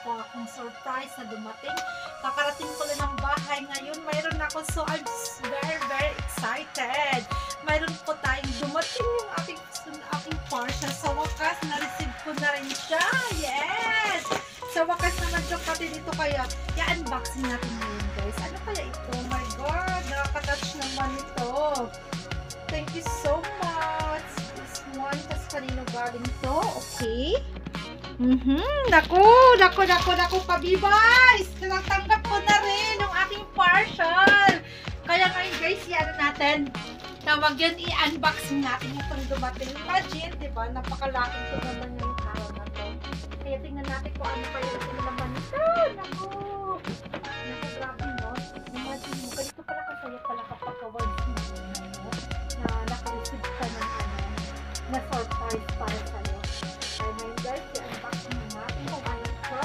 po akong surprise na dumating. Kakarating ko lang ng bahay ngayon. Mayroon ako, so I'm very excited. Mayroon po tayong dumating yung aking parcel. Sa wakas, na-receive ko na rin siya. Yes! Sa wakas naman siya, pati dito kaya i-unboxing natin ngayon, guys. Ano kaya ito? Oh my God! Nakaka-touch naman ito. Thank you so much. This one, tas kanino galing to? Okay. Naku, pabibas! Natanggap ko na rin yung aking parcel. Kaya ngayon, guys, ano natin? Tawag yun, i-unboxing natin itong dumating. Imagine, diba? Napakalaking ko naman yung araw na to. Kaya tingnan natin kung ano pa yung naman ito. Naku, grabe, no? Imagine mo, ganito pala kasaya pala kapag ka-once mo, no? Na naka-receive ka ng na surprise para sa'yo. Kaya ngayon, guys, i-unboxing natin kung ano ito.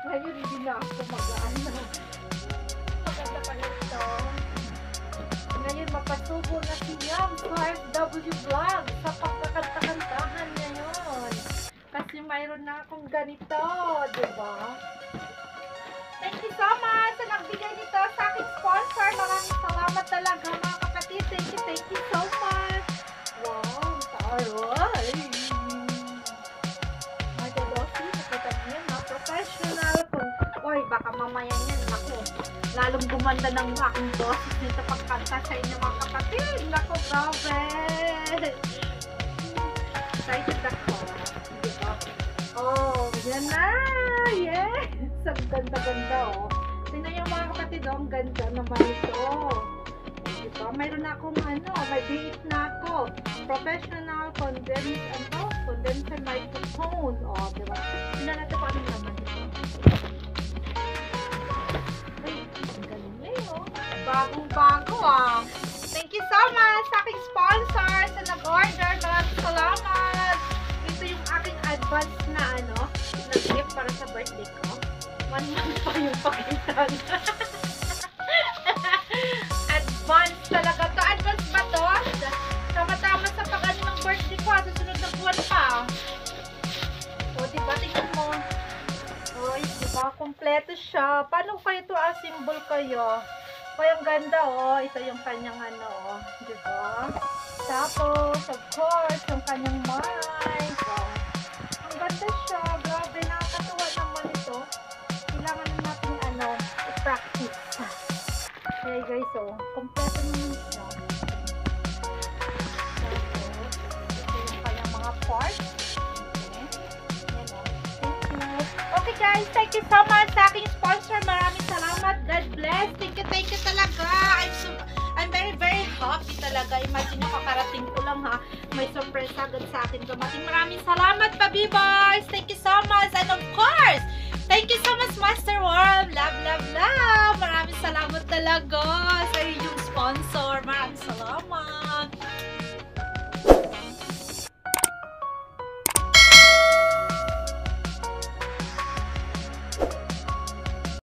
Ngayon, hindi na ako mag-ano. Maganda pala ito. Ngayon, mapasubo na si Yam FW Vlog sa pagkakanta-kantahan ngayon. Kasi mayroon na akong ganito, diba? Thank you so much sa nagbigay nito sa aking sponsor. Maraming salamat talaga, mga kapatid. Thank you so much. Wow, taray! My Dolosi, nakita niyo yan, mga professional. Oy, baka mamaya yan, ako. Lalong gumanda ng aking boses nito pagkanta sa inyo, mga kapatid. Naku, grabe! Excited ako. Diba? Oh, yan na! Yes! Ang ganda-ganda, oh. Tingnan yung mga kapatid, oh. Ang ganda naman ito. Diba? Mayroon na akong may biit na ako. Professional condenser microphone. Oh, diba? Tingnan natin kung ano naman ito. Bagong-bago, ah. Thank you so much sa aking sponsor sa nag-order. Maraming salamat. Ito yung aking advance na na gift para sa birthday ko. 1 month pa yung pakitan. Advance talaga to. Advance ba to? Tama-tama sa pag-ano ng birthday ko. Susunod na buwan pa. O, diba? Tingnan mo. Oy, diba? Kompleto siya. Paano kayo ito symbol kayo? O, yung ganda, oh. Ito yung kanyang diba? Tapos, of course, yung kanyang mic. Oh. Ang ganda siya. Grabe, nakakatuwa naman ito. Kailangan natin, i-practice. Okay, guys, oh. Kompleto naman siya. Tapos, ito yung kanyang mga parts. Okay. Yan, oh. Thank you. Okay, guys, thank you so much sa aking sponsor. Maraming salamat. God bless. Thank you talaga. I'm very happy talaga. Imagine nyo, kakarating ko lang, ha. May surprise agad sa akin dumating. Maraming salamat, Pabiboys. Thank you so much. And of course, thank you so much, Master Worm. Love. Maraming salamat talaga sa inyong sponsor.